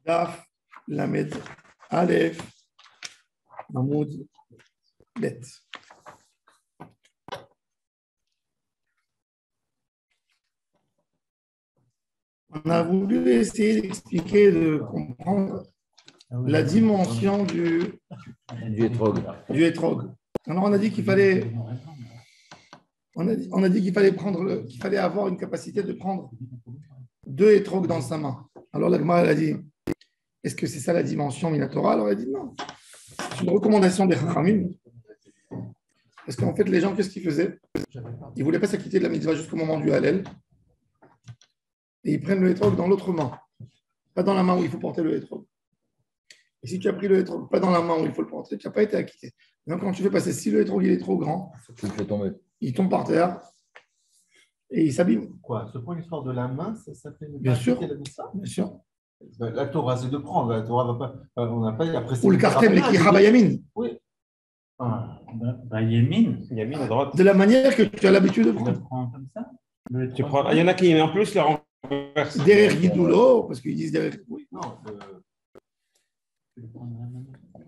Daf Lamed Aleph Hamoud Bet. On a voulu essayer d'expliquer, de comprendre la dimension du hétrog. Alors on a dit qu'il fallait, qu'il fallait avoir une capacité de prendre 2 hétrogs dans sa main. Alors la Gemara elle a dit, est-ce que c'est ça la dimension Minatora? Alors elle a dit non. C'est une recommandation des Chachamim. Parce qu'en fait, les gens, qu'est-ce qu'ils faisaient? Ils ne voulaient pas s'acquitter de la mitzvah jusqu'au moment du Hallel. Et ils prennent le hétrog dans l'autre main. Pas dans la main où il faut porter le hétrog. Et si tu as pris le hétrog pas dans la main où il faut le porter, tu n'as pas été acquitté. Donc quand tu fais passer, si le hétrog il est trop grand, tu le fais tomber. Il tombe par terre et il s'abîme. Quoi? Ce point l'histoire de la main, ça fait bien sûr, ça? Bien sûr. La Torah, c'est de prendre. La Torah va pas. On n'a pas. Après, ou le cartem, les kirabayamin. Oui. Yamin à droite. De la manière que tu as l'habitude de prendre. Comme ça. Tu prends. Il y en a qui en plus le renversent. Derrière Guidoulo, parce qu'ils disent derrière. Oui. Non.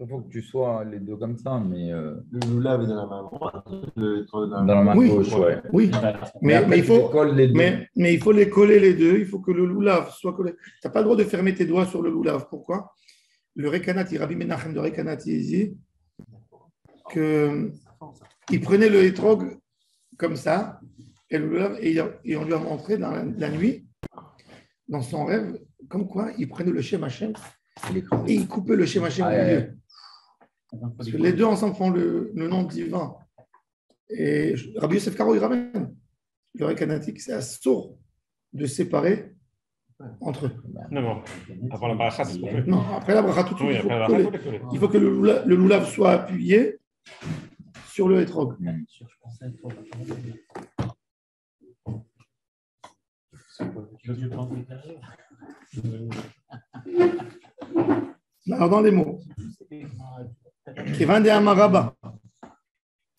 Il faut que tu sois les deux comme ça, mais. Le loulav est dans la main droite, dans la main gauche, ouais. Oui, mais il faut les coller les deux. Il faut que le loulav soit collé. Tu n'as pas le droit de fermer tes doigts sur le loulav. Pourquoi? Le Rekanati, Rabbi Menachem de Rekanati, il dit qu'il prenait le hétrog comme ça, et le loulav, et on lui a montré dans la nuit, dans son rêve, comme quoi il prenait le Shem Hashem et il coupait le Shem Hashem au milieu. Parce que les deux ensemble font le nom divin. Et Rabbi Yosef Karo, il ramène le Rekanati, c'est assourd de séparer entre eux. Non, avant la bracha, c'est coupé. Non, après la bracha, tout de suite, oui, il faut que le loulav soit appuyé sur le hétrog. Alors, dans les mots, Kevin de Amaraba,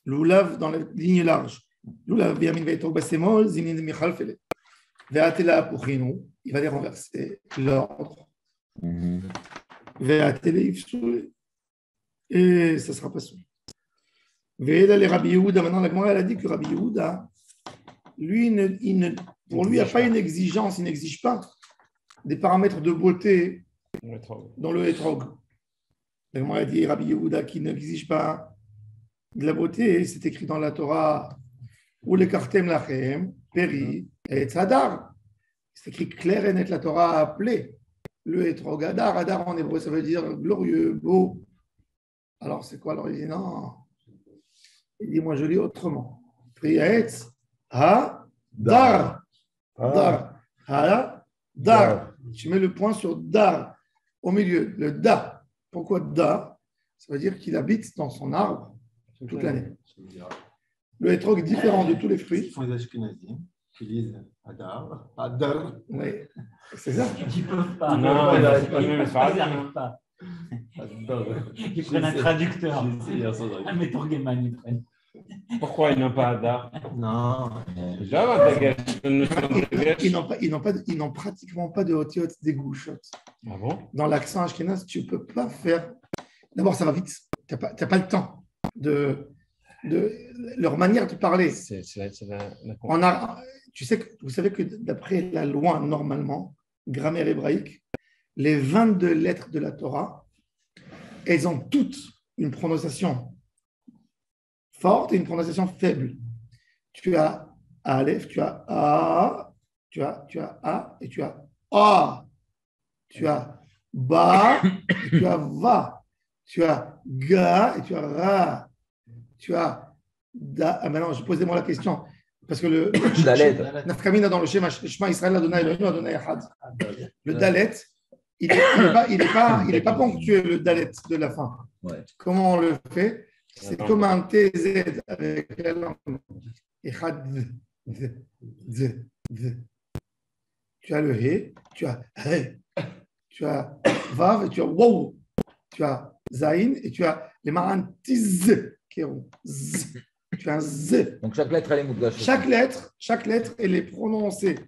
loulav dans la ligne large, loulav biamin ve'etrog basemol, zinin de michalfele, ve'atela puchinu, il va les renverser, l'ordre, ve'atela ifsoule, et ça ne sera pas soumis. Ve'ela les Rabbi Yehuda, maintenant la Gemara elle a dit que Rabbi Yehuda, lui, pour lui, il n'y a pas une exigence, il n'exige pas des paramètres de beauté dans le hétrog. La Gemara a dit Rabbi Yehuda qui n'exige pas de la beauté, c'est écrit dans la Torah, ou le kartem lachem, peri, et tzadar. C'est écrit clair et net, la Torah a appelé le hétrog Hadar. Hadar en hébreu, ça veut dire glorieux, beau. Alors, c'est quoi l'origine? Non. Il dit, moi, je lis autrement. Prietz, ha, dar. Dar. Ha, dar. Tu mets le point sur dar, au milieu, le da. Pourquoi da? Ça veut dire qu'il habite dans son arbre toute l'année. Le hétrog est différent de tous les fruits. Il faut les ashkenazim qui lisent Hadar. Hadar. Oui, c'est ça. Ils ne peuvent pas. Non, ils n'arrivent pas. Ils prennent un traducteur. Un métorgueman, ils prennent. Pourquoi ils n'ont pas Hadar? Non. Ils n'ont pratiquement pas de otiotes, des gouchotes. Ah bon? Dans l'accent ashkénaze, tu ne peux pas faire. D'abord, ça va vite. Tu n'as pas le temps de leur manière de parler. Vous savez que d'après la loi, normalement, grammaire hébraïque, les 22 lettres de la Torah, elles ont toutes une prononciation forte et une prononciation faible. Tu as Aleph, tu as A, tu as A et tu as A. Tu as Ba et tu as Va. Tu as Ga et tu as Ra. Tu as Da. Ah, maintenant, posez-moi la question. Parce que le Nafkamina dans le Shema Israël Adonai Elohim Adonai Echad. Le Dalet, il n'est pas ponctué, le Dalet de la fin. Ouais. Comment on le fait? C'est comme un TZ avec la langue. Echad, z. Tu as le He, tu as He, tu as Vav et tu as Wow. Tu as Zain et tu as les marans Tiz qui ont Z. Tu as un Z. Donc chaque lettre, elle est moudgach. Chaque lettre, elle est prononcée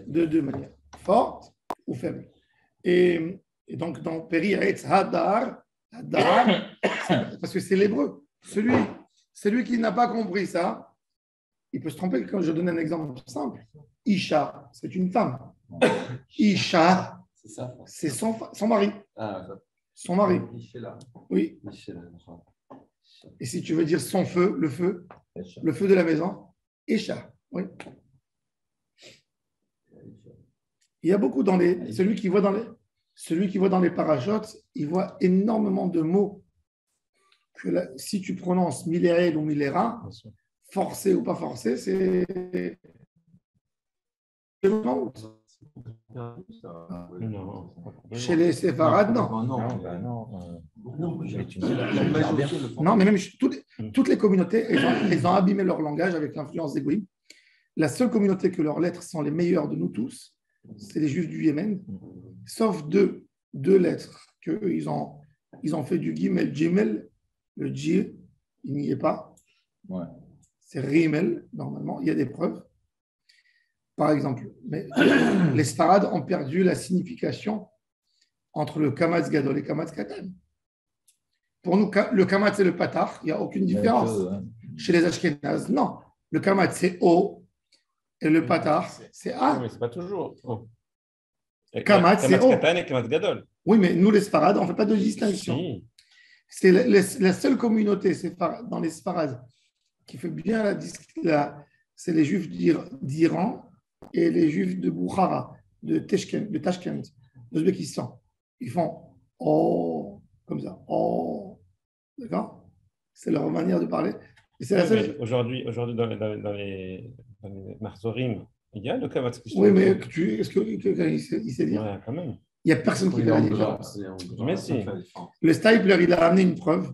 de deux manières, forte ou faible. Et Et donc, dans Peri Etz Hadar, parce que c'est l'hébreu. Celui qui n'a pas compris ça, il peut se tromper. Quand je donne un exemple simple, Isha, c'est une femme. Isha, c'est son mari. Son mari. Oui. Et si tu veux dire son feu, le feu de la maison, Isha. Oui. Il y a beaucoup dans les. Celui qui voit dans les parachutes, il voit énormément de mots que si tu prononces Milérel ou Miléra, forcé ou pas forcé, c'est. Non. Chez les séfarades, non. Non, mais même toutes les communautés, elles ont abîmé leur langage avec l'influence des Goïms. La seule communauté que leurs lettres sont les meilleures de nous tous, c'est les Juifs du Yémen, sauf deux lettres qu'eux, ils ont fait du Gimel, Jimel, le J, il n'y est pas. Ouais. C'est Rimel, normalement, il y a des preuves. Par exemple, mais les Sfarades ont perdu la signification entre le Kamatz Gadol et Kamatz Katan. Pour nous, le Kamatz et le Patar, il n'y a aucune différence. Chez les Ashkenaz, non. Le Kamatz, c'est O, et le Patar, c'est A. Oui, mais ce n'est pas toujours. Kamatz, c'est O. Katan et Kamatz Gadol. Oui, mais nous, les Sfarades, on ne fait pas de distinction. Si. C'est la seule communauté dans les Sfarades qui fait bien c'est les Juifs d'Iran et les Juifs de Boukhara, de Tashkent, d'Ouzbékistan. Ils font oh, comme ça, oh, d'accord? C'est leur manière de parler. Et c'est la seule. Aujourd'hui, dans les Marzorim, il y a le Kamatz. Oui, mais est-ce qu'il sait dire? Ouais, quand même. Il n'y a personne qui fait la différence. Mais si. Le Stipler, il a amené une preuve.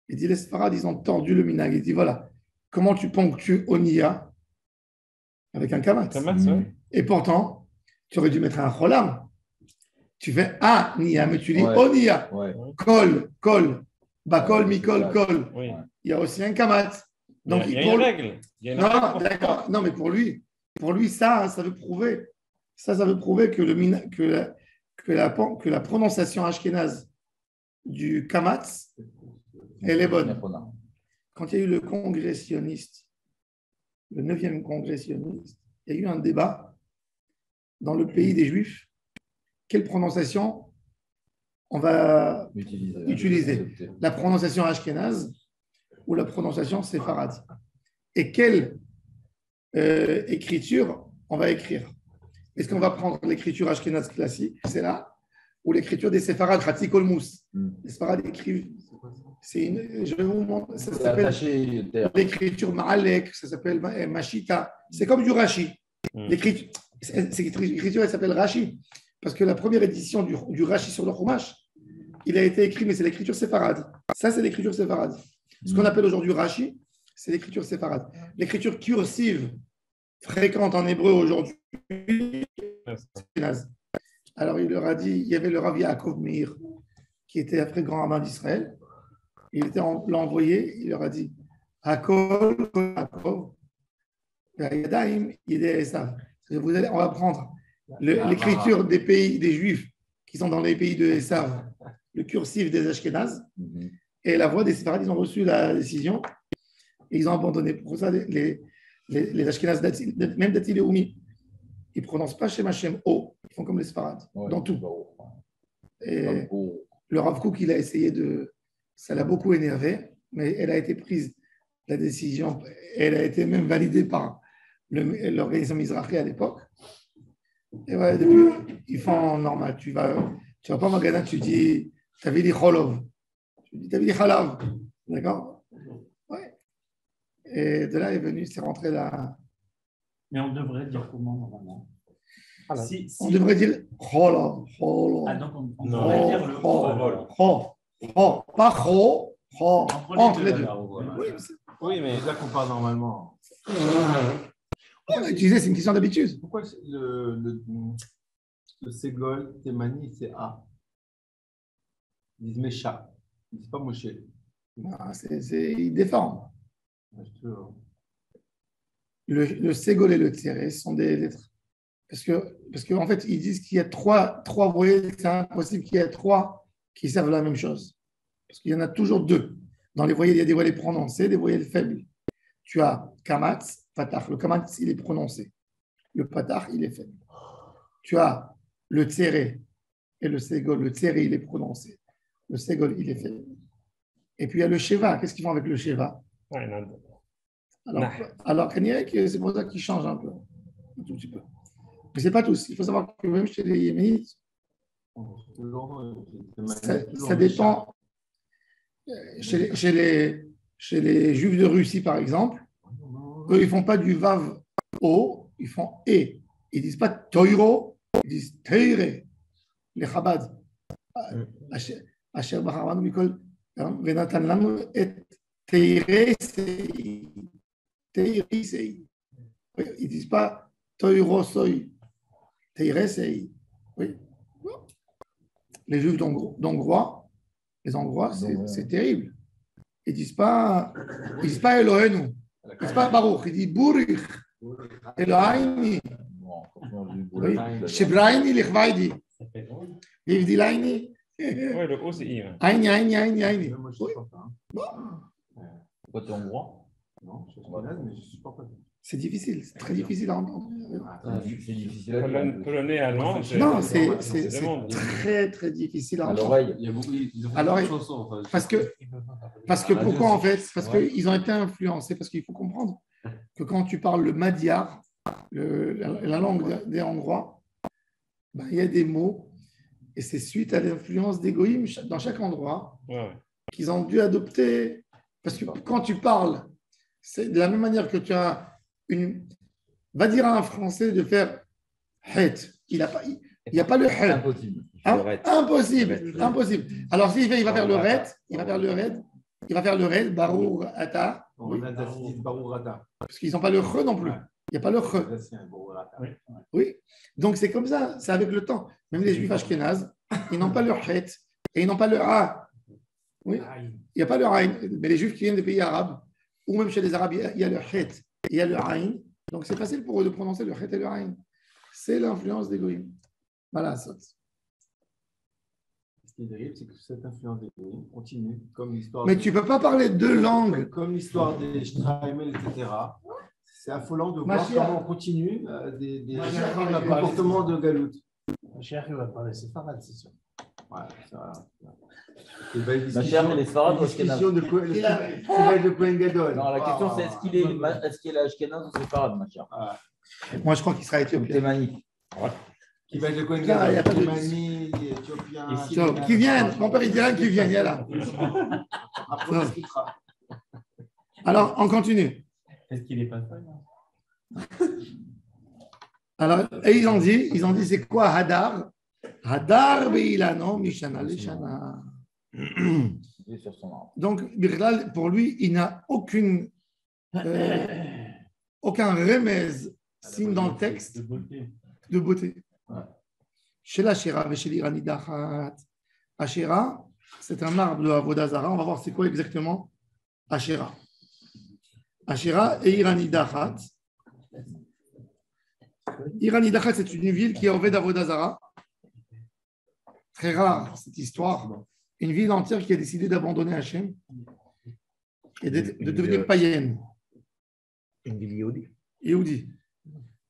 Il dit les Sfarades, ils ont tordu le minag. Il dit voilà, comment tu ponctues Onia avec un Kamatz? Ouais. Et pourtant, tu aurais dû mettre un Cholam. Tu fais Nia, mais tu dis Ouais. Onia. Ouais. Kol. Bakol, Ouais, Mikol, c'est ça. Kol. Oui. Il y a aussi un Kamatz. Donc, il y a une règle. Il y a une non, règle. d'accord. Non, mais pour lui, ça veut prouver. Ça veut prouver que la prononciation ashkénaze du Kamatz, elle est bonne. Quand il y a eu le congressionniste, le 9e congressionniste, il y a eu un débat dans le pays des Juifs. Quelle prononciation on va utiliser? La prononciation ashkénaze ou la prononciation séfarade? Et quelle écriture on va écrire? Est-ce qu'on va prendre l'écriture ashkénaze classique, c'est là, ou l'écriture des séfarades, Khatik Olmous? Les séfarades écrivent. Je vais vous montrer. Ça s'appelle l'écriture Ma'alek, ça s'appelle Mashita. C'est comme du Rashi. L'écriture, elle s'appelle Rashi. Parce que la première édition du Rashi sur le Chumash, il a été écrit, mais c'est l'écriture séfarade. Ça, c'est l'écriture séfarade. Ce qu'on appelle aujourd'hui Rashi, c'est l'écriture séfarade. L'écriture cursive fréquente en hébreu aujourd'hui, c'est naze. Alors, il leur a dit, il y avait le Rav Yaakov Meir, qui était après grand rabbin d'Israël. L'a envoyé, il leur a dit Hakol, Yaakov, Yadaim, Yedei Esav. On va prendre l'écriture des pays des Juifs qui sont dans les pays de Esav, le cursif des Ashkénazes, et la voix des Séfarades. Ils ont reçu la décision et ils ont abandonné. Pour ça, les Ashkénazes, même Dati Leoumi, ils ne prononcent pas Shem Hashem O, ils font comme les Séfarades, dans tout. Et le Rav Kook, il a essayé ça l'a beaucoup énervé, mais elle a été prise, la décision, elle a été même validée par l'organisation Mizrahi à l'époque. Et voilà, depuis, ils font normal. Tu vas pas au magasin, tu dis, tu avais dit Cholov. Tu dis, tu avais dit Chalav. D'accord? Ouais. Et de là est venu, c'est rentré là. Mais on devrait dire comment normalement? On devrait dire Cholov. Ah, donc on devrait dire le pas Cho, entre les deux. Oui, mais là qu'on parle normalement. On a utilisé, c'est une question d'habitude. Pourquoi le Ségol, Thémani, c'est A? Ils disent Mécha. Ils ne disent pas Moshe. Ils déforment. Le Ségol et le Tséré sont des lettres Parce qu'en fait, ils disent qu'il y a trois voyelles, c'est impossible qu'il y ait trois qui servent la même chose. Parce qu'il y en a toujours deux. Dans les voyelles, il y a des voyelles prononcées, des voyelles faibles. Tu as kamatz, patach. Le kamatz, il est prononcé. Le patach, il est faible. Tu as le tséré et le ségol. Le tséré, il est prononcé. Le ségol, il est faible. Et puis il y a le sheva. Qu'est-ce qu'ils font avec le sheva? Alors, c'est pour ça qu'ils changent un peu. Un tout petit peu. Mais ce n'est pas tous. Il faut savoir que même chez les Yéménites, ça dépend. Chez les Juifs de Russie, par exemple, eux, ils ne font pas du vav o, ils font e. Ils ne disent pas toiro, ils disent teire. Les Chabad. Asher Baharanu Mikol, Venatan Lam et teire sei. Teire sei. Ils ne disent pas toiro soy. Teire sei. Oui. Les Juifs d'Hongrois, c'est terrible. Ils ne disent pas Elohenu. Ils ne disent pas Baruch. Ils disent Burich. Elohaini. Shebraini lichvaidi. Livdilaini. Oui, le O, c'est I. Aini. Pourquoi tu es hongrois? Non, je suis malade, mais je ne suis pas prêt. C'est difficile, c'est très difficile à entendre. C'est difficile à dire. Polonais, allemand, non, c'est très, très difficile à entendre. À l'oreille. Il y a beaucoup À l'oreille. de chansons. Enfin, parce que pourquoi en fait? Parce qu'ils ont été influencés, parce qu'il faut comprendre que quand tu parles le Magyar, la langue des Hongrois, ben, il y a des mots, et c'est suite à l'influence des Goïms dans chaque endroit qu'ils ont dû adopter. Parce que quand tu parles, c'est de la même manière que tu as va dire à un Français de faire het. Il n'y a pas le het. Impossible. Alors s'il fait, il va faire le ret, barou ata. Parce qu'ils n'ont pas le re non plus. Il n'y a pas le re. Oui. Donc c'est comme ça, c'est avec le temps. Même les Juifs ashkénazes, ils n'ont pas le het et ils n'ont pas le a. Oui. Il n'y a pas le aïn. Mais les Juifs qui viennent des pays arabes, ou même chez les Arabes, il y a le het, il y a le aïn. Donc c'est facile pour eux de prononcer le het et le aïn. C'est l'influence des goïms. Voilà. Ce qui est terrible, c'est que cette influence des goïms continue, comme l'histoire. Mais tu ne peux pas parler deux langues. Comme l'histoire des Shtraimel, etc. C'est affolant de voir comment on continue des comportements de Galout. Ma chère, il va parler séfarade, c'est sûr. Ouais, ça. Ma chère, elle est Sfarad ou Ashkenaz? Non, la question c'est est-ce qu'il est Ashkenaz ou Sfarad, ma chère? Moi, je crois qu'il sera éthiopien. Thémanique. Qui va être le Kohen Gadol, Thémani, éthiopien. Qui viennent, mon père il dirait qu'ils viennent, il y a là. Après, on expliquera. Alors, on continue. Est-ce qu'il n'est pas ça? Alors, et ils ont dit c'est quoi Hadar? Hadar beilano mishana lishana. Donc, Birlal, pour lui, il n'a aucun remèze, signe dans le texte de beauté. Chez l'Ashera et chez l'Irani Dachat. Ashera, c'est un arbre de Avodah Zara. On va voir c'est quoi exactement Ashera. Ashera et Irani Dachat. Irani Dachat, c'est une ville qui est au Avodah Zara. Très rare cette histoire. Une ville entière qui a décidé d'abandonner Hachem et de devenir païenne. Une ville Yehudi.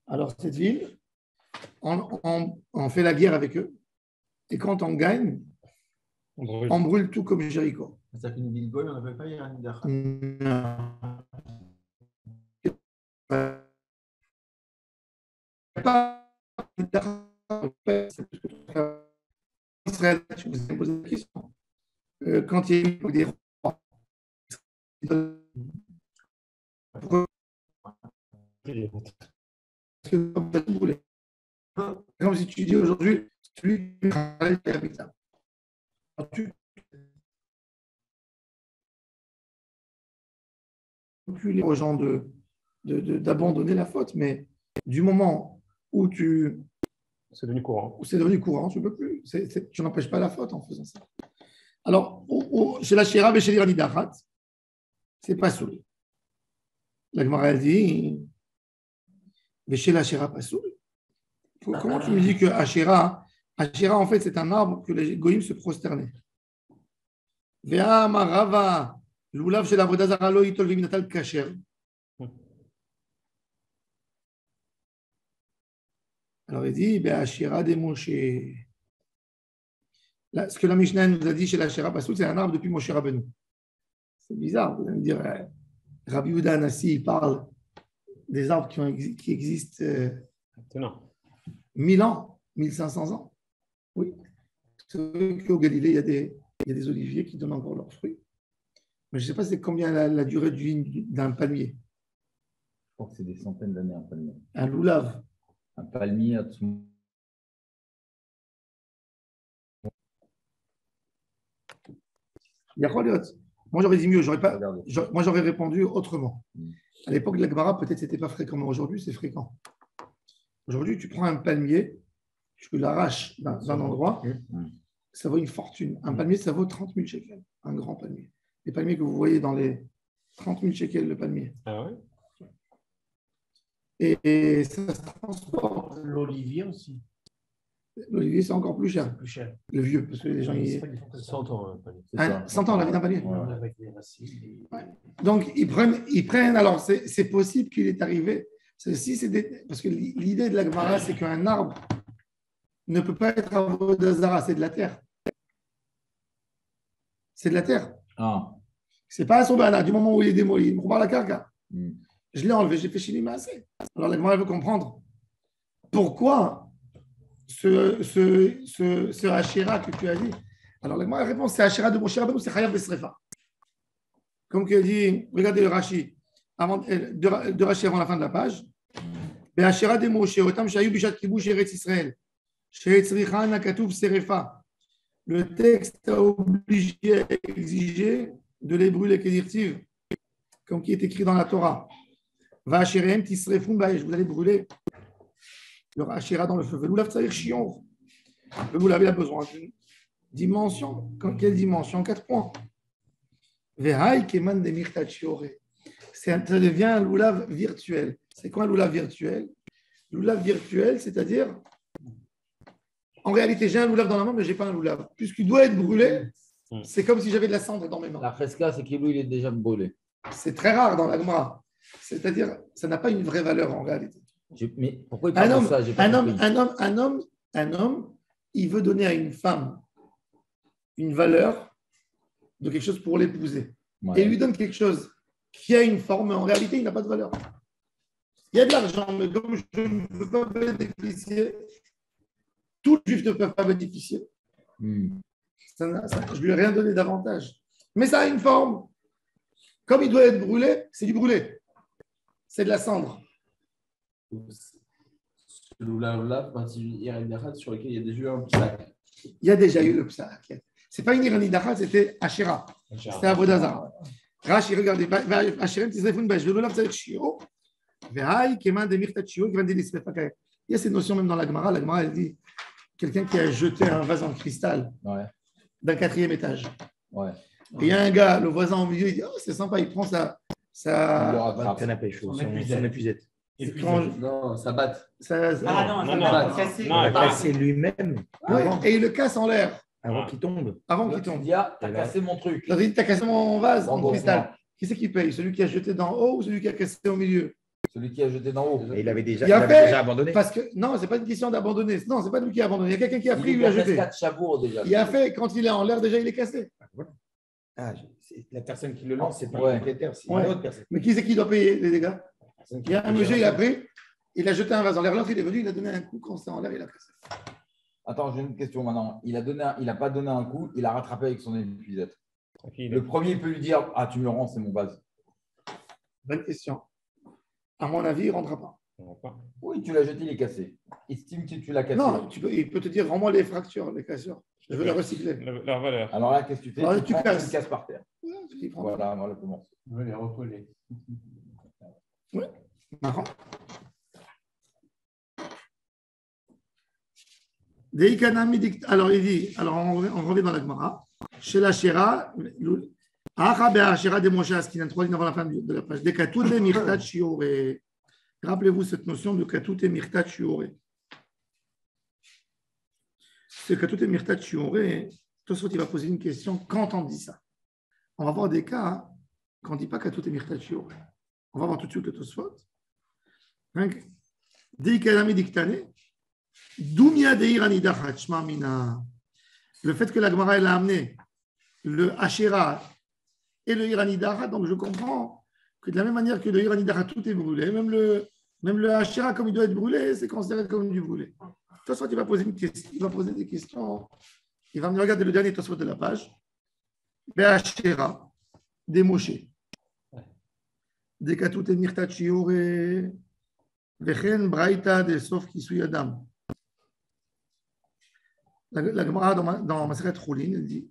Alors, cette ville, on fait la guerre avec eux. Et quand on gagne, on brûle tout comme Jéricho. C'est une ville goy, on n'appelle pas Irani Dachat. Israël, je vous ai posé la question. Quand il y a eu des rois, pourquoi? Parce que vous voulez. Comme si tu dis aujourd'hui, celui qui habite là. Tu les aux gens d'abandonner la faute, mais du moment où c'est devenu courant. C'est devenu courant, tu ne peux plus. Tu n'empêches pas la faute en faisant ça. Alors, chez la Shira et chez l'Irani Dachat, c'est pas soul. La Gemara dit, mais chez la Shira, pas soul. Comment tu me dis que Asherah, en fait, c'est un arbre que les goïms se prosternaient. Vea marava, l'oulav shel avodah zara lo yitol v'minatal kasher. Alors il dit, Asherah de Moshe. Là, ce que la Mishnah nous a dit chez l'Asherah Pasoul, c'est un arbre depuis Moshe Rabbeinu. C'est bizarre, vous allez me dire, Rabbi Yehuda Anassi, il parle des arbres qui existent 1000 ans, 1500 ans. Oui. C'est vrai qu'au Galilée, il y a des oliviers qui donnent encore leurs fruits. Mais je ne sais pas c'est combien la durée de vie d'un palmier. Je crois que c'est des centaines d'années un palmier. Un loulav. Un palmier à tout. Moi, j'aurais dit mieux. Moi, j'aurais répondu autrement. À l'époque de la Gemara, peut-être ce n'était pas fréquent, mais aujourd'hui, c'est fréquent. Aujourd'hui, tu prends un palmier, tu l'arraches d'un endroit, ça vaut une fortune. Un palmier, ça vaut 30 000 shekels, un grand palmier. Les palmiers que vous voyez dans les 30 000 shekels, le palmier. Ah ouais? Et ça se transporte. L'olivier aussi. L'olivier, c'est encore plus cher. C'est plus cher. Le vieux, parce que les gens. 100 ans. 100 ans, la vie d'un palmier. Ouais. Avec les racines. Ouais. Donc, ils prennent. Alors, c'est possible qu'il est arrivé. Parce que l'idée de la Gemara, c'est qu'un arbre ne peut pas être avodah zara, c'est de la terre. C'est de la terre. Ah. C'est pas un sobana, du moment où il est démoli. Il me compare la carca. Je l'ai enlevé, j'ai fait chini assez. Alors, la Gemara veut comprendre pourquoi ce Hachira que tu as dit. Alors, la réponse, c'est Hachira de Moshe Rabbeinu, c'est Chayav Besrefa. Comme tu as dit, regardez le Rashi, de Rashi avant la fin de la page. Hachira de Moshe, Otam Shayu Bishat Kibush Eretz Israël, Sheetzricha Nakatouf Serefa. Le texte a obligé à exiger de les brûler, Kedirtiv, comme qui est écrit dans la Torah. Va Hachirem Tisrefum Baesh, vous allez brûler le Hachira dans le feu. Le loulav tzarich shion. Le loulav, il a besoin d'une dimension. Quelle dimension? 4 points. Vehaï keman de mirtat shiore. Ça devient un loulav virtuel. C'est quoi un loulav virtuel? Loulav virtuel, c'est-à-dire, en réalité, j'ai un loulav dans la main, mais je n'ai pas un loulav. Puisqu'il doit être brûlé, c'est comme si j'avais de la cendre dans mes mains. La fresca, c'est qu'il il est déjà brûlé. C'est très rare dans la Gemara. C'est-à-dire, ça n'a pas une vraie valeur en réalité. Mais pourquoi il parle de ça? Un homme, il veut donner à une femme une valeur de quelque chose pour l'épouser. Ouais. Et il lui donne quelque chose qui a une forme, mais en réalité, il n'a pas de valeur. Il y a de l'argent, mais comme je ne peux pas bénéficier, tous les juifs ne peuvent pas bénéficier. Je ne lui ai rien donné d'avantage. Mais ça a une forme. Comme il doit être brûlé, c'est du brûlé. C'est de la cendre. Ce loulav, sur lequel il y a déjà eu un psak. Il y a déjà eu le psak. Ce n'est pas une Irani Dachal, c'était Hachira. C'était avodah zara. Rashi, regardez, Hachirem Tisrefun Baesh, le loulav tzarich shion. Vehaï keman de mirtat shion, qui vient de l'isrefa. Il y a cette notion même dans la Gemara. La Gemara, elle dit quelqu'un qui a jeté un vase en cristal d'un 4e étage. Ouais. Et il y a un gars, le voisin au milieu, il dit oh, c'est sympa, il prend sa canapé chaud, son épuisette. Non, ça batte. Non, c'est lui-même. Et il le casse en l'air. Avant qu'il tombe. T'as cassé mon truc. Tu as cassé mon vase en cristal. Qui c'est qui paye? Celui qui a jeté d'en haut ou celui qui a cassé au milieu? Celui qui a jeté d'en haut. Et il avait déjà abandonné. Parce que non, c'est pas une question d'abandonner. Non, c'est pas lui qui a abandonné. Il y a quelqu'un qui a pris, il lui a jeté. Il a fait, quand il est en l'air, déjà, il est cassé. La personne qui le lance, c'est pas le propriétaire, c'est une autre personne. Mais qui c'est qui doit payer les dégâts? Il y a un monsieur, il a pris, il a jeté un vase en l'air. L'autre, il est venu, il a donné un coup. Quand c'est en l'air, il a cassé. Attends, j'ai une question maintenant. Il n'a pas donné un coup, il a rattrapé avec son épuisette. Le premier, il peut lui dire ah, tu me le rends, c'est mon vase. Bonne question. À mon avis, il ne rendra pas. Oui, tu l'as jeté, il est cassé. Estime que tu l'as cassé. Non, il peut te dire rends-moi les fractures, les cassures. Je veux les recycler. Leur valeur. Alors là, qu'est-ce que tu fais? Alors, tu casses par terre. Voilà, voilà comment. Je vais les recoller. Oui, marrant. Alors, il dit, alors on revient dans la Gemara. Chez la Shira, Shira de Moshe Askinan, 3 lignes avant la fin de la page. De Katute Mirtat Shiore. Rappelez-vous cette notion de Katute Mirtat Shiore. c'est que tout est Mirtat Shioré. Tosfot, il va poser une question quand on dit ça. On va voir des cas quand on ne dit pas qu'à tout est Mirtat Shioré. On va voir tout de suite le Tosfot. Dès qu'il y a un diktane, Doumia de Iranidachat, Shma Mina. Le fait que la Gemara elle a amené le Asherah et le Iranidachat, donc je comprends que de la même manière que le Iranidachat, tout est brûlé, même le Asherah, comme il doit être brûlé, c'est considéré comme du brûlé. Tosfot, il va poser une question, il va poser des questions. Il va venir regarder le dernier Tosfot de la page. Be'Asherah, des Moshe. Des Katout et Mirtat Shioré. Vechen Braïta de Sof Kisui Adam. La Gemara dans Maseret Choulin, elle dit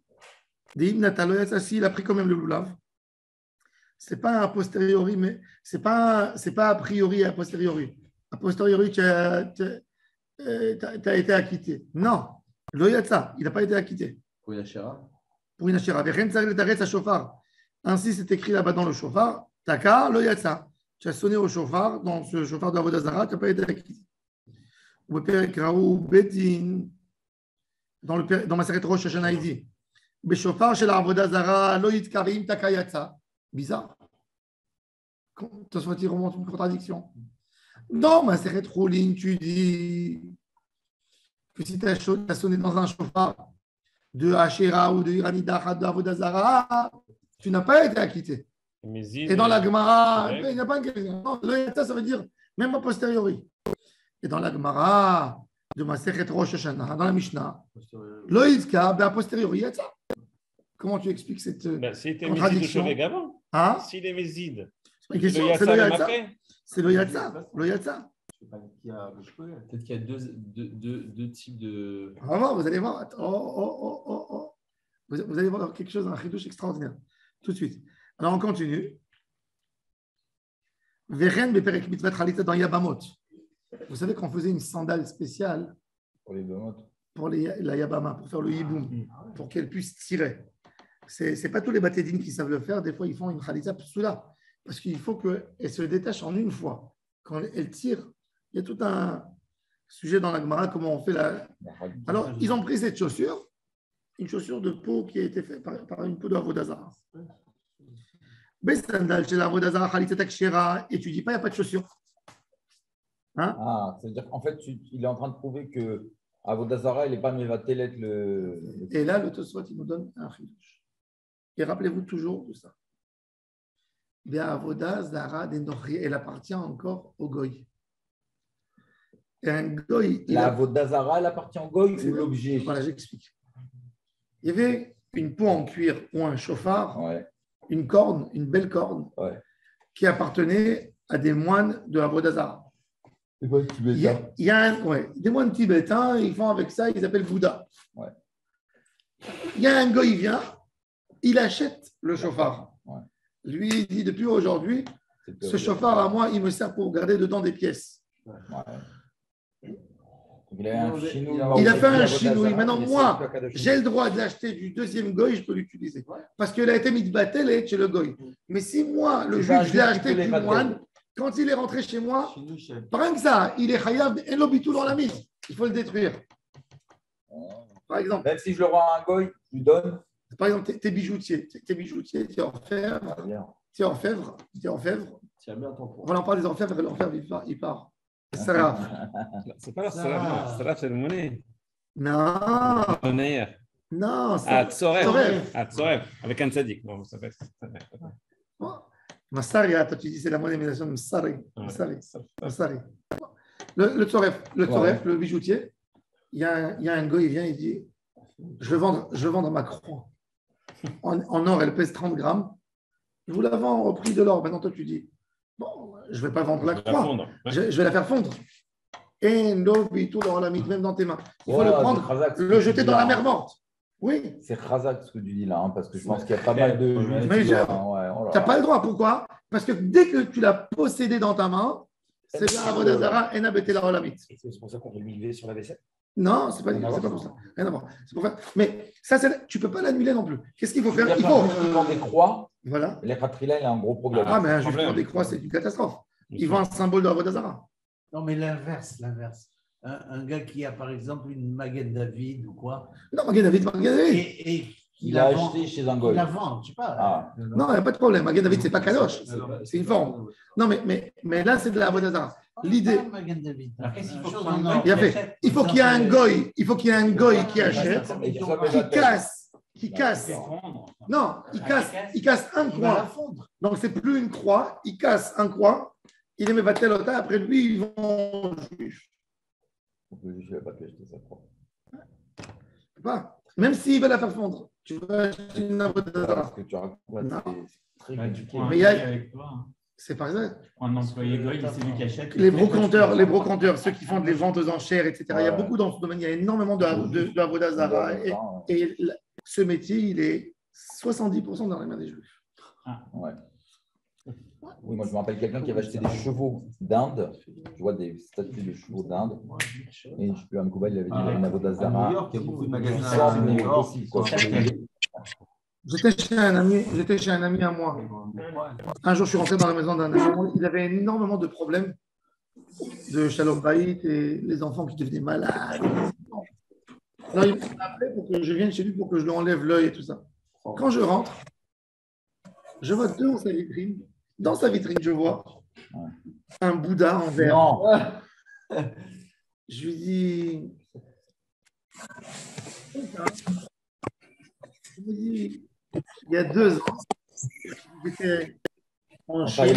Deim Nataloyat, si il a pris quand même le lulav, c'est pas a posteriori, mais c'est pas a priori et a posteriori. A posteriori, tu as été acquitté. Non, Loyatsa, il n'a pas été acquitté. Pour une Hachera. Pour une Hachera. Vechen Tzarel Taretz à Shofar. Ainsi, c'est écrit là-bas dans le Shofar. Taka, Loyatsa. Tu as sonné au chauffard, dans ce chauffard de Avodah Zarah, tu n'as pas été acquitté. Ou Perek Raou Bedin, dans ma série Rosh Hashanah, il dit Beshofar chez la Avodah Zarah, Loït Karim Takayatsa. Bizarre. Tu as remonte une contradiction. Dans ma série Choulin, tu dis que si tu as sonné dans un chauffard de Hachera ou de Iranidachat de Avodah Zarah, tu n'as pas été acquitté. Et dans la Gemara, il n'y a pas une question. Non, ça veut dire même a posteriori. Et dans la Gemara de Masechet Rosh Hashanah, dans la Mishnah, Loïska, a posteriori, ça. Comment tu expliques cette contradiction? S'il est Mézid, c'est une question, c'est le Yatsa. Peut-être qu'il y a deux types de. On va voir, vous allez voir. Vous allez voir quelque chose, un chidouche extraordinaire. Tout de suite. Alors on continue. Vechen beperek mitzvat chalitza dans Yabamot. Vous savez qu'on faisait une sandale spéciale pour la Yabama, pour faire le hiboum, pour qu'elle puisse tirer. C'est pas tous les batédines qui savent le faire. Des fois, ils font une chalitza psoula, parce qu'il faut qu'elle se détache en une fois. Quand elle tire, il y a tout un sujet dans la Gemara, comment on fait la. Alors, ils ont pris cette chaussure, une chaussure de peau qui a été faite par une peau de Avodah Zarah. Sandal chez la Avodah Zarah, Chalitza Takshera, et tu dis pas, il n'y a pas de chaussure. Hein? Ah, c'est-à-dire qu'en fait, il est en train de prouver que Avodah Zarah, il n'est pas Mevatelet le. Et là, le Tosfot, il nous donne un chidouche. Et rappelez-vous toujours de ça. Avodah Zarah, elle appartient encore au Goy. Et un Goy. La Avodah Zarah, elle appartient au Goy ou l'objet? Voilà, j'explique. Il y avait une peau en cuir ou un chauffard. Ouais. Une corne, une belle corne, qui appartenait à des moines de Avodah Zarah. Des moines tibétains. Il y a des moines tibétains, ils font avec ça, ils appellent Bouddha. Ouais. Il y a un gars, il vient, il achète le chauffard. Ouais. Lui, il dit depuis aujourd'hui, ce chauffard à moi, il me sert pour garder dedans des pièces. Ouais. Il a fait un chinoui. Maintenant, moi, j'ai le droit de l'acheter du deuxième goy, je peux l'utiliser. Parce qu'il a été mis de battel chez le goy. Mais si moi, le juif, je l'ai acheté du moine, quand il est rentré chez moi, par exemple ça, il est chayav et l'obitou dans la mise. Il faut le détruire. Par exemple. Même si je le rends à un goy, je lui donne. Par exemple, t'es bijoutier, tu es orfèvre, Voilà, on parle des orfèvres, l'orfèvre, il part. Saraf. C'est pas la Saraf, Saraf, c'est le monnaie. Non. Non, c'est Tzoref. Avec un tzadik. Non, ça fait. Massari, toi tu dis c'est la monnaie, mais la Massari. Le Tzoref, le bijoutier, il y a un gars, il vient, il dit je vais vendre ma croix. En or, elle pèse 30 grammes. Je vous la vends au prix de l'or. Maintenant, toi, tu dis bon, je ne vais pas vendre la croix. Je vais la faire fondre. Et même dans tes mains. Il faut le prendre, le jeter dans la mer morte. Oui. C'est Khazak ce que tu dis là, parce que je pense qu'il y a pas mal de. Mais tu n'as pas le droit. Pourquoi? Parce que dès que tu l'as possédé dans ta main, c'est bien Avodah Zarah et Nabete la Olamit. C'est pour ça qu'on peut l'huiler sur la vaisselle? Non, c'est pas pour ça. Rien à voir. C'est pour faire. Mais ça, tu ne peux pas l'annuler non plus. Qu'est-ce qu'il faut faire? Il faut. Des croix. Voilà. Les Khatrila, il y a un gros problème. Ah, mais un juif qui vend des croix, c'est une catastrophe. Ils vendent un symbole de Avodah Zarah. Non, mais l'inverse. un gars qui a par exemple une Magen David ou quoi. Non, Magen David. Et il a acheté chez un goy. Il la vend, je sais pas. Ah. Non, il n'y a pas de problème. Magen David, ce n'est pas Kadosh. C'est une forme. Non, mais là, c'est de la Avodah Zarah. L'idée. Il a fait. Il faut qu'il y ait un goy. Il faut qu'il y ait un goy qui achète, qui casse. Non, il casse un croix. Donc, c'est plus une croix. Il casse un croix. Il est Mevatel-Ota. Après lui, ils vont juif. Le juif, il n'a pas pu acheter sa croix. Pas. Même s'il veut la faire fondre. Tu vas acheter une Avodah Zarah. Ce que tu racontes, c'est très compliqué. Mais il y a avec toi. C'est pas ça. Un employé goy, c'est lui qui achète. Les brocanteurs, ceux qui font des ventes aux enchères, etc. Il y a beaucoup dans ce domaine. Il y a énormément de Avodah Zarah. Et ce métier, il est 70% dans les mains des Juifs. Ouais. Oui, moi je me rappelle quelqu'un qui avait acheté des chevaux d'Inde. Tu vois des statues de chevaux d'Inde. Et je sais plus, un Kouba, il avait dit une Avodah Zarah. New York, il y a beaucoup de magasins. J'étais chez un ami à moi. Un jour, je suis rentré dans la maison d'un ami. Il avait énormément de problèmes de Shalom Bayit et les enfants qui devenaient malades. Alors, il m'a appelé pour que je vienne chez lui pour que je lui enlève l'œil et tout ça. Quand je rentre, je vois dans sa vitrine. Dans sa vitrine, je vois un Bouddha en verre. Non. Je lui dis. Je me dis, il y a 2 ans, j'étais en Chine.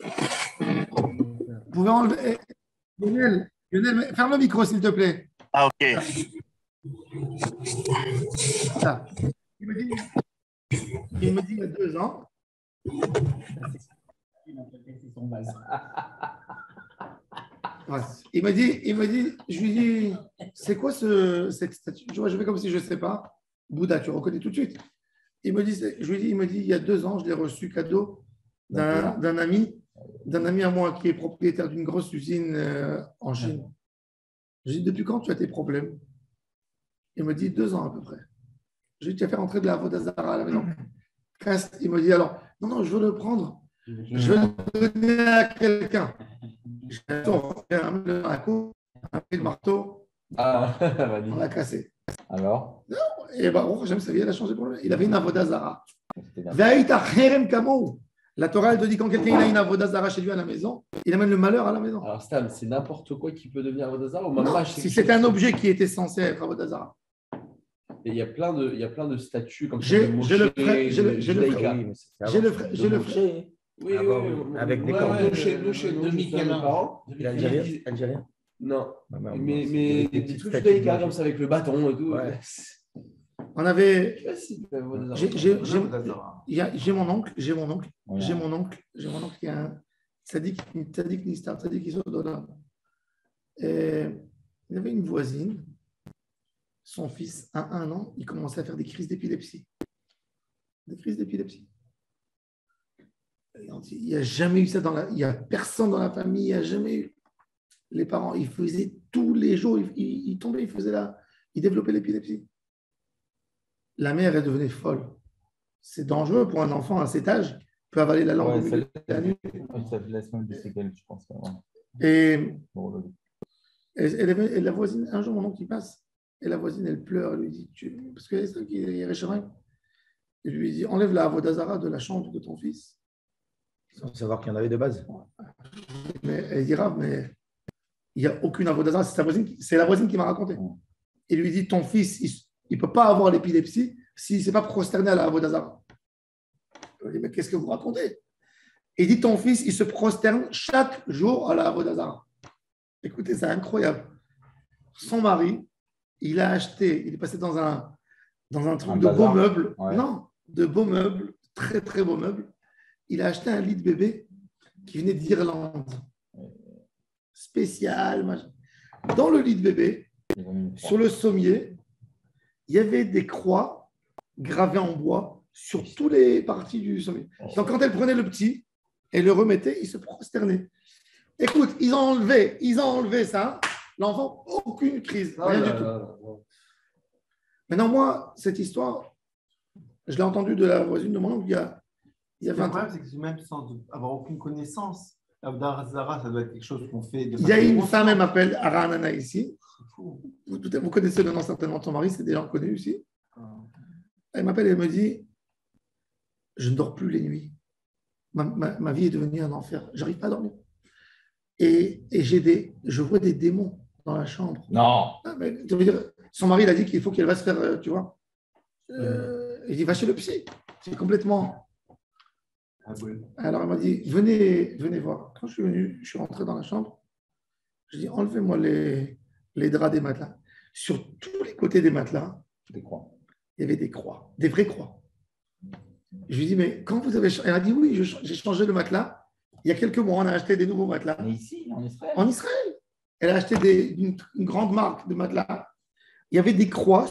Vous pouvez enlever. Lionel, ferme le micro, s'il te plaît. Ah, ok. Ça. Il me dit il y a 2 ans. Ouais. Il me dit, je lui dis, c'est quoi cette statue? Je fais comme si je ne sais pas. Bouddha, tu reconnais tout de suite. Il me dit, il y a 2 ans, je l'ai reçu cadeau d'un ami à moi qui est propriétaire d'une grosse usine en Chine. Je lui dis, depuis quand tu as tes problèmes? Il me dit 2 ans à peu près. Je lui dis, tu as fait rentrer de la Avodah Zarah à la maison. Il me dit alors, non, je veux le prendre. Je veux le donner à quelqu'un. Un marteau, on l'a cassé. Alors? Non, et j'aime sa vie, elle a changé pour lui. Il avait une Avodah Zarah. La Torah, elle te dit quand quelqu'un a une Avodah Zarah chez lui à la maison, il amène le malheur à la maison. Alors, Stam, c'est n'importe quoi qui peut devenir Avodah Zarah ou non, si c'était un objet qui était censé être Avodah Zarah. Et il y a plein de statues comme ça. J'ai le frère. Oui, avec des corps. De Michael Parent. Algérien. Non. Mais des trucs judaïques comme ça avec le bâton et tout. Ouais. On avait. J'ai mon oncle qui est un tzaddik nistar, tzaddik Yisod Olam. Il avait une voisine, son fils, à 1 an, il commençait à faire des crises d'épilepsie. Il n'y a jamais eu ça il n'y a personne dans la famille, il n'y a jamais eu. Les parents, ils faisaient tous les jours, ils tombaient, ils développaient l'épilepsie. La mère est devenue folle. C'est dangereux pour un enfant à cet âge, il peut avaler la langue. Ça laisse même des séquelles, je pense. Et la voisine, un jour, mon oncle qui passe, et la voisine, elle pleure, elle lui dit, parce que c'est ça qui est réchérant. Il lui dit, enlève la Avodah Zarah de la chambre de ton fils. Sans savoir qu'il y en avait de base. Mais elle dira, mais il n'y a aucune Avodah Zarah, c'est la voisine qui m'a raconté. Il lui dit, ton fils, il ne peut pas avoir l'épilepsie s'il ne s'est pas prosterné à la Avodah Zarah. Je lui dis, mais qu'est-ce que vous racontez? Il dit, ton fils, il se prosterne chaque jour à la Avodah Zarah. Écoutez, c'est incroyable. Son mari, il est passé dans un truc de beaux meubles. Ouais. Non, de beaux meubles, très très beaux meubles. Il a acheté un lit de bébé qui venait d'Irlande. Spécial. Dans le lit de bébé, sur le sommier, il y avait des croix gravées en bois sur toutes les parties du sommier. Donc quand elle prenait le petit, elle le remettait, il se prosternait. Écoute, ils ont enlevé ça. L'enfant, aucune crise, rien du tout. Maintenant, moi, cette histoire, je l'ai entendue de la voisine de mon oncle il y a 20 ans. Le problème, c'est que même sans avoir aucune connaissance, Avodah Zara, ça doit être quelque chose qu'on fait. Il y a une femme, elle m'appelle Aranana ici. Vous connaissez le nom certainement de son mari, c'est des gens connus ici. Elle m'appelle et elle me dit, je ne dors plus les nuits. Ma vie est devenue un enfer. J'arrive pas à dormir. Et je vois des démons dans la chambre. Non. Ah, mais, ça veut dire, son mari il a dit qu'il faut qu'elle va se faire, tu vois. Il dit, va chez le psy. C'est complètement. Alors elle m'a dit, venez voir. Quand je suis venu, je suis rentré dans la chambre. Je dis, enlevez-moi les draps des matelas. Sur tous les côtés des matelas, Des croix. il y avait des croix, des vraies croix. Je lui dis, mais quand vous avez. Elle a dit, oui, j'ai changé le matelas. Il y a quelques mois, on a acheté des nouveaux matelas. Mais ici, en Israël. En Israël. Elle a acheté une grande marque de matelas. Il y avait des croix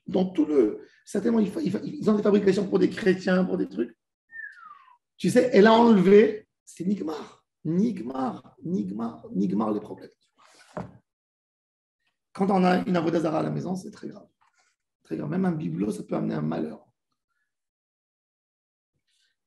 dans tout le. Certainement, ils ont des fabrications pour des chrétiens, pour des trucs. Tu sais, elle a enlevé. C'est Nigmar les problèmes. Quand on a une avodah zara à la maison, c'est très grave. Très grave. Même un bibelot, ça peut amener un malheur.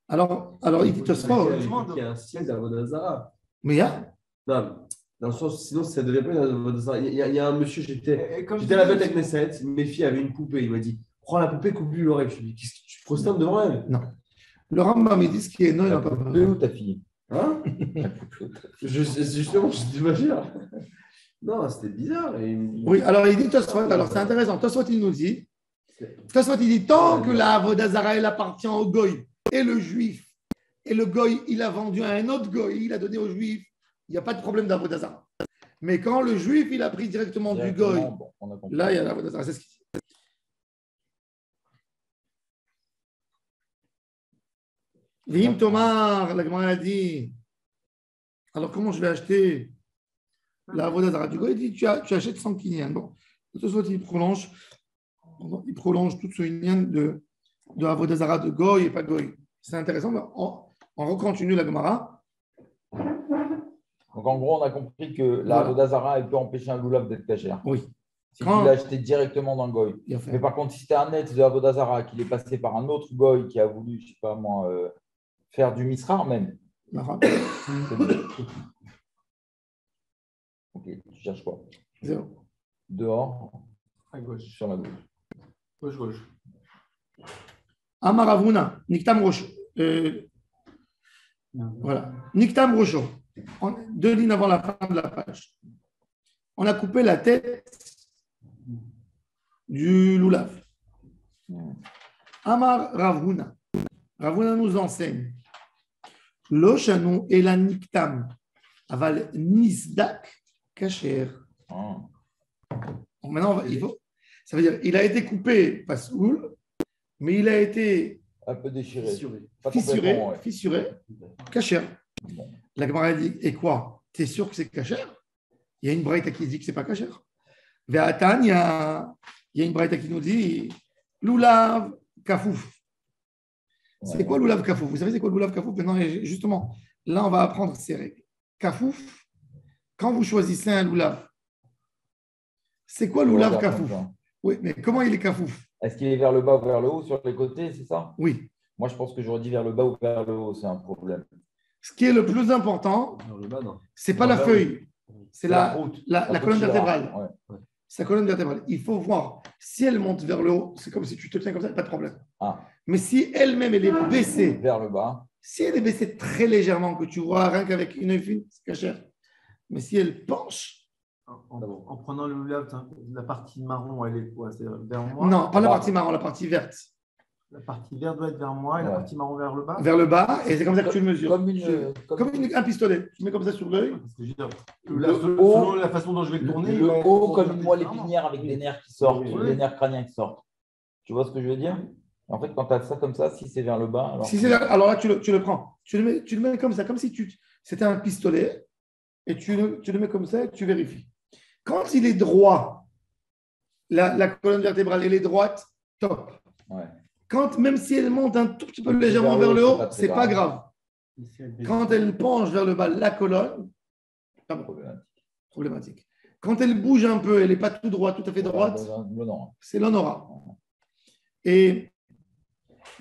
Alors il dit Tosfot. Il y a un ciel d'Avodah Zara. Mais il y a. Non, dans le sens, sinon ça ne devient pas une Avodah Zara. Il y a un monsieur, j'étais comme à la fête avec Knesset, mes filles avaient une poupée. Il m'a dit, prends la poupée, coupe-lui l'oreille. Je lui ai dit, qu'est-ce que tu prosternes devant elle? Non. Le Rambam, il dit ce qui est non, il n'a pas De où ta fille? Hein? Justement, je t'imagine. Non, c'était bizarre. Oui, alors il dit Tosfot, alors c'est intéressant. Tosfot, il nous dit, il dit, tant que la avodah zara, elle appartient au goy et le juif, et le goy, il a vendu à un autre goy, il a donné au juif, il n'y a pas de problème d'avodah zara. Mais quand le juif, il a pris directement du goy, Bon, là, il y a l'avodah zara, c'est ce qu'il dit. Vim Tomar, la Gemara a dit, alors comment je vais acheter la avodah zara du goy? Il dit, tu achètes 100 kinyan. Bon, ce soit il prolonge tout ce kinyan de avodah zara de goy et pas goy. C'est intéressant. On recontinue la Gemara. Donc en gros, on a compris que la avodah zara, elle peut empêcher un loulav d'être cachère. Oui. Si tu l'as acheté directement dans le goy. Mais par contre, si c'était un net de avodah zara qu'il est passé par un autre goy qui a voulu, je ne sais pas moi, faire du misrar même. Ok, tu cherches quoi? Zéro. Dehors, à gauche. sur la gauche. Gauche. Amaravuna, Niktam Rocho. Voilà. Niktam Rocho. Deux lignes avant la fin de la page. On a coupé la tête du loulav. Amar Ravuna. Ravuna nous enseigne. Loshanu et la Niktam. Aval Nisdak Kacher. Maintenant, ça veut dire il a été coupé, pas soul, mais il a été un peu déchiré. Fissuré, Kacher. La Gemara dit, et quoi? Tu es sûr que c'est Kacher? Il y a une braïta qui dit que ce n'est pas Kacher. Ve'atan, il y a une braïta qui nous dit Loulav Kafouf. C'est quoi Loulav Kafouf? Vous savez c'est quoi Loulav Kafouf? Maintenant, justement, là, on va apprendre ces règles. Kafouf, quand vous choisissez un Loulav, c'est quoi Loulav Kafouf? Oui, mais comment il est Kafouf? Est-ce qu'il est vers le bas ou vers le haut, sur les côtés, c'est ça? Oui. Moi, je pense que j'aurais dit vers le bas ou vers le haut, c'est un problème. Ce qui est le plus important, ce n'est pas la feuille, c'est la colonne vertébrale. Ouais. C'est la colonne vertébrale. Il faut voir si elle monte vers le haut, c'est comme si tu te tiens comme ça, pas de problème. Mais si elle-même, elle est baissée, vers le bas, si elle est baissée très légèrement, que tu vois rien qu'avec une œil fine, c'est caché. Mais si elle penche. En prenant le loulav, la partie marron, elle est quoi? C'est vers moi? Non, pas la partie marron, la partie verte. La partie verte doit être vers moi et la partie marron vers le bas? Vers le bas, et c'est comme ça que tu le mesures. Comme un pistolet. Tu mets comme ça sur l'œil. Selon la façon dont je vais tourner. Le haut, comme une moelle épinière avec des nerfs qui sortent, des nerfs crâniens qui sortent. Tu vois ce que je veux dire? En fait, quand tu as ça comme ça, si c'est vers le bas. Alors là, tu le prends. Tu le mets comme ça, comme si c'était un pistolet, et tu le mets comme ça et tu vérifies. Quand il est droit, la colonne vertébrale, elle est droite, top. Ouais. Quand, même si elle monte un tout petit peu légèrement vers le haut, c'est pas grave. Quand elle penche vers le bas, la colonne, problématique. Quand elle bouge un peu, elle n'est pas tout droite, tout à fait droite, c'est l'honora. Et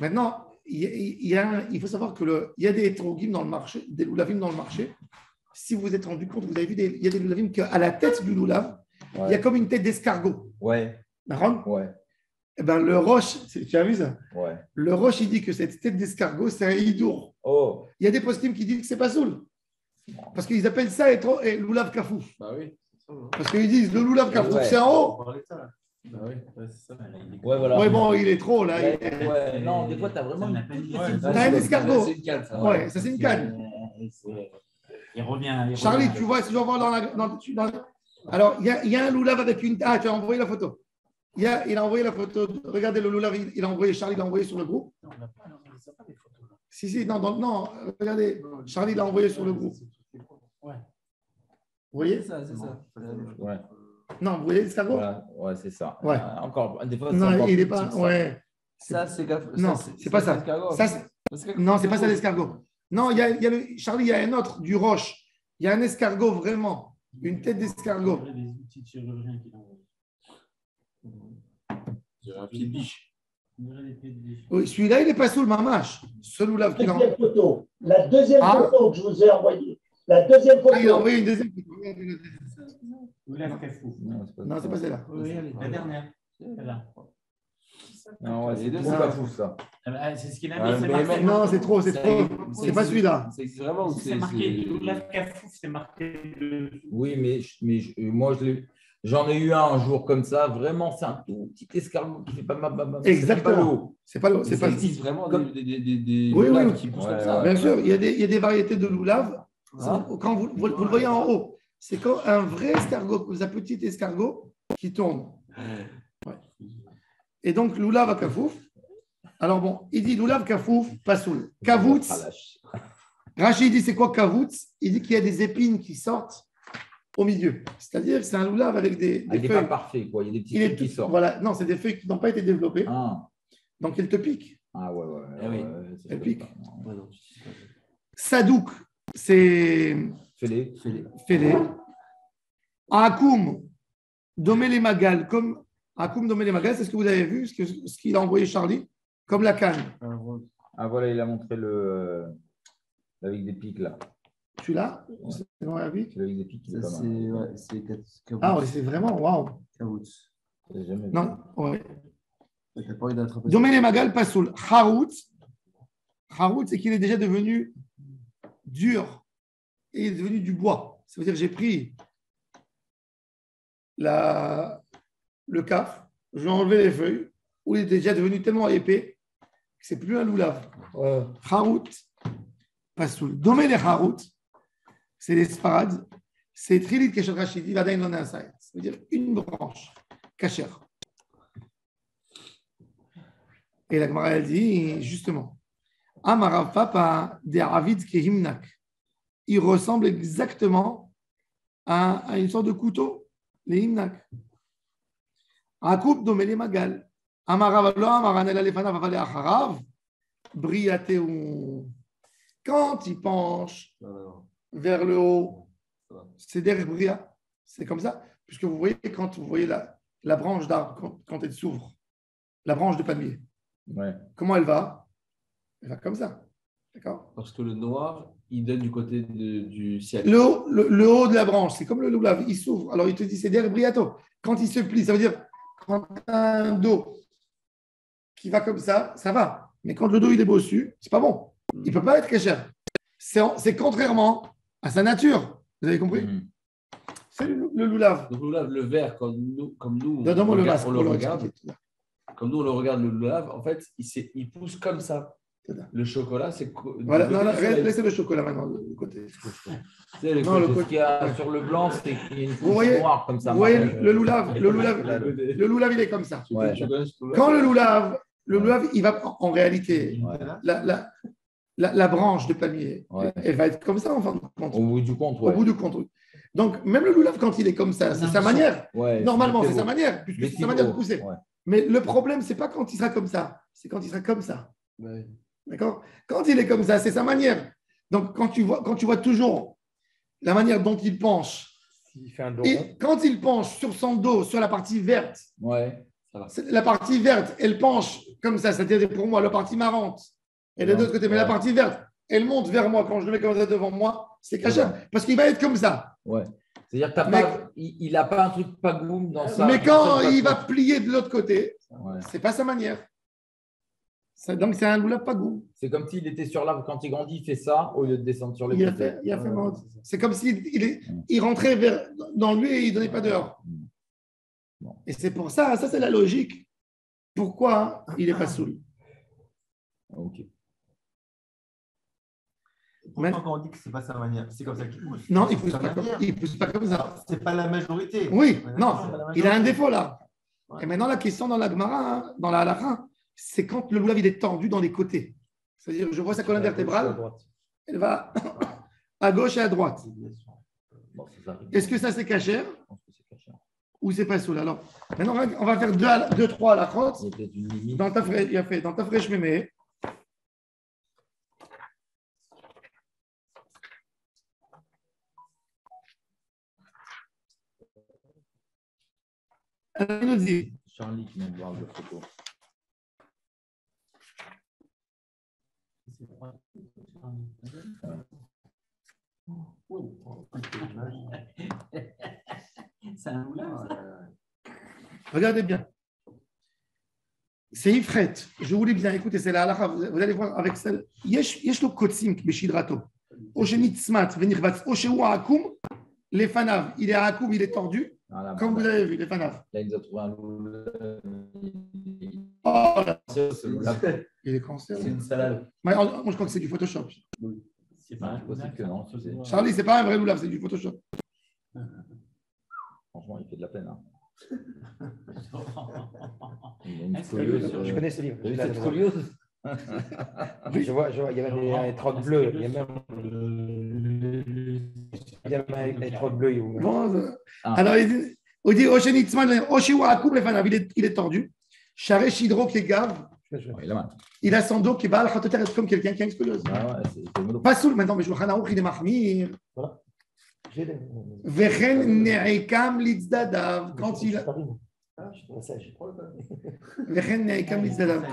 maintenant, il faut savoir qu'il y a des hétérogim dans le marché, des loulavim dans le marché, si vous vous êtes rendu compte, vous avez vu, il y a des loulavim qu'à la tête du loulav, il y a Ouais. comme une tête d'escargot. Ouais. D'accord? Ouais. Eh ben, le roche, tu as vu ça? Ouais. Le roche, il dit que cette tête d'escargot, c'est un hidour. Oh. Il y a des postim qui disent que c'est pas soul. Parce qu'ils appellent ça et loulav kafouf. Bah oui, c'est ça. hein. Parce qu'ils disent le loulav kafouf, Ouais. c'est en haut. On parlait de ça, là. Bah oui, ouais, c'est ça. Ouais, voilà. Ouais, bon, il est trop là. Ouais, ouais. Non, des fois, tu as vraiment une T'as un escargot. C'est une canne, ça. Ouais, ça c'est une canne. Il revient. Charlie, tu vois, si tu vas voir Alors, il y a un loulav avec une. Ah, tu as envoyé la photo. Il a envoyé la photo. Regardez le loulav, il a envoyé, Charlie l'a envoyé sur le groupe. Non, on n'a pas, non, on les a pas, les photos. Là. Si, non, regardez, Charlie l'a envoyé sur le groupe. Ouais. Vous voyez? C'est ça. Ouais. Non, vous voyez l'escargot? Voilà. Ouais, c'est ça. Ouais. Encore, des fois, c'est Non, encore il n'est plus pas. petit que ça. Ouais. Ça, c'est Non, c'est pas ça. Non, c'est pas ça l'escargot. Non, il y a Charlie, il y a un autre, du roche. Il y a un escargot vraiment. Une tête d'escargot. Des outils de chirurgien qui l'envoient. Un pied de biche. On dirait des pieds de biche. Oui, celui-là, il n'est pas sous le mamache. Ce loulav qu'il a envoyé. Deuxième photo. La deuxième Ah. photo que je vous ai envoyée. La deuxième Ah, il a photo. envoyé une deuxième. Loulav Kafou. Non, c'est pas celle-là. Oui, la dernière. Celle-là. Non, ouais, c'est deux, trop c'est pas fou, ça. C'est ce qu'il a Ouais, mis. C'est mais marqué. même- Non, c'est trop. C'est pas celui-là. Ça existe vraiment ou C'est marqué. Loulav Kafou, c'est marqué. Oui, moi, j'en ai eu un jour comme ça. Vraiment, c'est un tout petit escargot qui fait pas ma. Exactement. C'est pas Ça pas. existe vraiment Comme- des Oui, loulaves oui. qui poussent Ouais, comme ça. ouais. Bien sûr, il y a des variétés de loulav. Ah. Quand vous le voyez en haut, c'est comme un vrai escargot, un petit escargot qui tourne. Ouais. Et donc, loulav à kafouf. Alors bon, il dit loulav kafouf, pas soul. Kavoutz. Rachid dit c'est quoi kavoutz? Il dit qu'il y a des épines qui sortent au milieu. C'est-à-dire que c'est un loulav avec des Il n'est pas feuilles. parfait, quoi. Il y a des petits Il est trucs qui tout- sortent. Voilà, non, c'est des feuilles qui n'ont pas été développées. Ah, Donc, elles te piquent. ah ouais. Ah oui. Ça Elle fait pique. pas. Ouais, non, tu sais pas. Sadouk, c'est Fais-les. fêlé. Akoum, Domé Magal, comme Akoum Domé Magal, c'est ce que vous avez vu, ce qu'il a envoyé Charlie, comme la canne. Ah voilà, il a montré avec des pics là. Celui-là, c'est dans la vie. Celui avec des pics, il est Ça, pas c'est mal. ouais, c'est Kavoutz. Ah, ouais, c'est vraiment, waouh. Kavoutz. J'ai jamais vu. Non, ouais. T'as pas envie d'attraper ça. Domé Magal, pas soul. Harout, c'est qu'il est déjà devenu dur et il est devenu du bois. Ça veut dire que j'ai pris le caf, je lui ai enlevé les feuilles, où il est déjà devenu tellement épais que c'est plus un loulav. Harout, pas soul. Domé les Harout, c'est les sparades, c'est Trilit Keshet Rachidi, Vadain non inside. Ça veut dire une branche, kacher. Et la Gemara, elle dit, justement, Amarav Papa de Avid Kehimnak. Il ressemble exactement à une sorte de couteau, les himnak. Akoub Domele Magal. Amarav lo Amaran el Alefanav avale acharav. Briateou. Quand il penche vers le haut, c'est derrière Bria. C'est comme ça. Puisque vous voyez, quand vous voyez la branche d'arbre, quand elle s'ouvre, la branche de palmier, Ouais. comment elle va? Elle va comme ça. D'accord? Parce que le noir, il donne du côté du ciel. Le haut de la branche, c'est comme le loulav, il s'ouvre. Alors il te dit, c'est derrière Briato. Quand il se plie, ça veut dire, quand tu as un dos qui va comme ça, ça va. Mais quand le dos il est bossu, c'est pas bon. Il ne peut pas être caché. C'est contrairement à sa nature. Vous avez compris? Mhm. C'est le loulav. Donc le loulav, le vert, comme nous Donne-moi le masque on pour le le regarde. expliquer. Comme nous, on le regarde, le loulav, en fait, il pousse comme ça. C'est ça. Le chocolat, c'est. Voilà, non, laissez le chocolat maintenant de côté. Le Non, le Ce côté- qu'il y a sur le blanc, c'est qu'il y a une Vous couche voyez, noire comme ça. Vous voyez, marron. le loulav, le loulav, il est comme ça. Ouais. Quand le loulav, il va en réalité, Ouais. la branche de palmier, Ouais. elle va être comme ça en fin de compte. Au bout du compte, Au ouais. bout du compte. Oui. Donc, même le loulav, quand il est comme ça, c'est sa manière. Ouais, Normalement, c'est météo. sa manière, puisque c'est sa Météo, manière de pousser. ouais. Mais le problème, c'est pas quand il sera comme ça, c'est quand il sera comme ça. D'accord? Quand il est comme ça, c'est sa manière. Donc, quand tu vois toujours la manière dont il penche, Il fait un dos rond. et quand il penche sur son dos, sur la partie verte, Ouais. la partie verte, elle penche comme ça, c'est-à-dire pour moi, la partie marrante, elle est de l'autre côté, mais la partie verte, elle monte vers moi, quand je le mets comme ça devant moi, c'est cachère. Parce qu'il va être comme ça. Ouais. C'est-à-dire que il n'a pas un truc pagoum dans ça. Mais quand il va plier de l'autre côté, Ouais. c'est pas sa manière. Donc c'est un loulav pagoum. C'est comme s'il était sur l'arbre quand il grandit, il fait ça au lieu de descendre sur les côtés. Il a fait mode. C'est comme s'il il rentrait dans lui et il ne donnait pas dehors. Bon. Et c'est pour ça, ça c'est la logique. Pourquoi il n'est pas saoul? Ok. Pourtant, quand on dit que ce n'est pas sa manière, c'est comme ça qu'il pousse. Non, il ne pousse, C'est pousse pas comme ça. Ce n'est pas la majorité. Oui, Ouais, non, c'est pas la il a un majorité. défaut là. Ouais. Et maintenant, la question dans la Gemara, hein, dans la halakha, c'est quand le loulav il est tendu dans les côtés. C'est-à-dire, je vois sa colonne vertébrale, elle va à gauche et à droite. Bon, ça arrive. Est-ce que ça c'est cachère Je pense que c'est cachère. ou c'est pas saoul? Alors, maintenant, on va faire 2-3 à la crotte. Il y a peut-être une limite. Dans ta fraîche mémé. Alors, il nous dit, Charlie qui vient de voir le photo. C'est un moulin, ça. regardez bien. C'est Ifret. Je voulais bien écouter, c'est la halakha. Vous allez voir avec celle. Yesh lo kotsim beshidrato. Osheni tzmat venirvatz oshehu akum. Les fanav, il est akum, il est tordu. Voilà, Comme bon, vous avez vu, les fanav. là, il nous a trouvé un loup. Oh là, Ce loup-là. il est cancer. C'est une salade. Moi, je crois que c'est du Photoshop. C'est pas un Je pense que non. tu sais. Charlie, c'est pas un vrai loulav, c'est du Photoshop. Franchement, il fait de la peine. Hein. moulin. Il a une Est-ce que- scoliose sur Je connais ce livre. Vous avez Je l'ai, cette je scoliose vois, il y avait des trocs bleus. Il y a même des trocs bleus. Bon, Ah. alors, il dit Osheni tzmat, oshehu akum les fanav, il est tordu. Charé Shidro qui est gave, Il a mal. il a son dos qui va à la comme quelqu'un qui a une scoliose. Ah ouais, c'est le Pas saoul maintenant, mais je vois il est mahmir. Vechen ne'ekam litzdadav. Quand il Vechen ne'ekam litzdadav.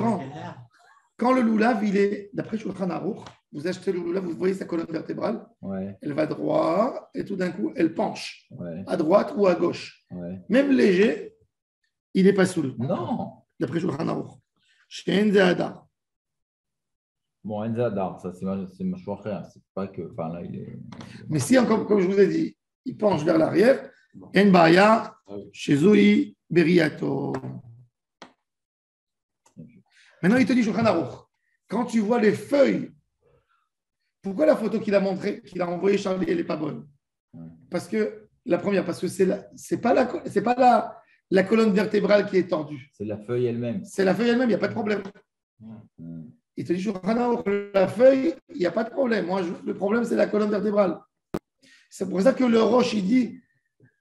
Quand le loulav, il est, d'après Shulchan Aruch, vous achetez le loulav, vous voyez sa colonne vertébrale, Ouais, elle va droit et tout d'un coup, elle penche ouais, à droite ou à gauche. ouais. Même léger, il n'est pas saoul, Non. d'après Shulchan Aruch. Shein ze'adar. Bon, Enza Dar, ça c'est ma choix frère. C'est pas que. Enfin là, il est. Mais si, encore, comme je vous ai dit, il penche vers l'arrière, en baya, chez Zoui, Beriato. Maintenant, il te dit, Shulchan Aruch, quand tu vois les feuilles, pourquoi la photo qu'il a montrée, qu'il a envoyée Charlie, elle n'est pas bonne? Parce que, la première, parce que c'est pas la colonne vertébrale qui est tendue. C'est la feuille elle-même. C'est la feuille elle-même, il n'y a pas de problème. Hmm. Il te dit, Shulchan Aruch, la feuille, il n'y a pas de problème. Moi, le problème, c'est la colonne vertébrale. C'est pour ça que le roche, il dit,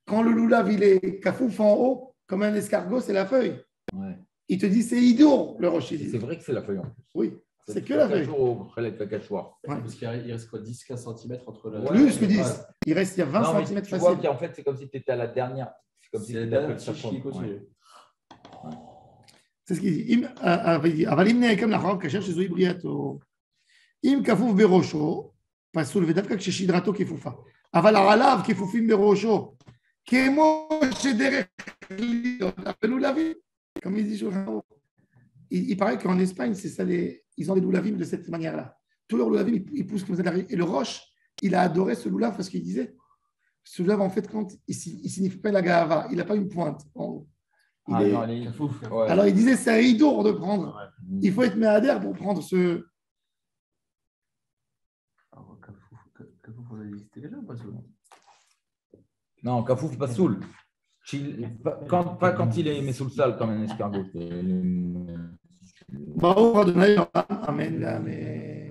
quand le loulav, il est cafouf en haut, comme un escargot, c'est la feuille. Ouais. Il te dit, c'est idour, le roche, il C'est dit. vrai que c'est la feuille en plus. Oui, c'est que la feuille. Toujours au relais de cachoir. Ouais. Parce qu'il reste quoi, 10-15 cm entre le. Plus que 10. Il reste, il y a 20 Non, mais cm tu vois facile. qu'en fait, c'est comme si tu étais à la dernière. C'est comme si C'est tu la étais dernière tige qui continue. C'est ce qu'il dit. אבל אם נעקם לאחריו כאשר שזוהי בריאתו, אם כפוף בראשו, פסול, ודווקא כששדרתו כפופה. אבל עליו כפופים בראשו, כמו שדרך להיות, הלולבים, comme il dit Shulchan Aruch. Il paraît qu'en Espagne, c'est ça, ils ont des loulavim de cette manière-là. Tous leurs loulavim, ils poussent comme ça derrière. Et le roche, il a adoré ce loulav parce qu'il disait, ce loulav, en fait, quand il ne signifie pas la gahava, il n'a pas une pointe en haut. Il Ah est- non, les... ouais. Alors, il disait, c'est un idour de prendre. Hmm. Il faut être méadère pour prendre ce. Cafouf, on a dit que c'était déjà ou pas souvent? Non, Cafouf, pas saoul. Pas quand il est mis sous le sale comme un escargot. Baruch Adonai Olam. Amen. Amen.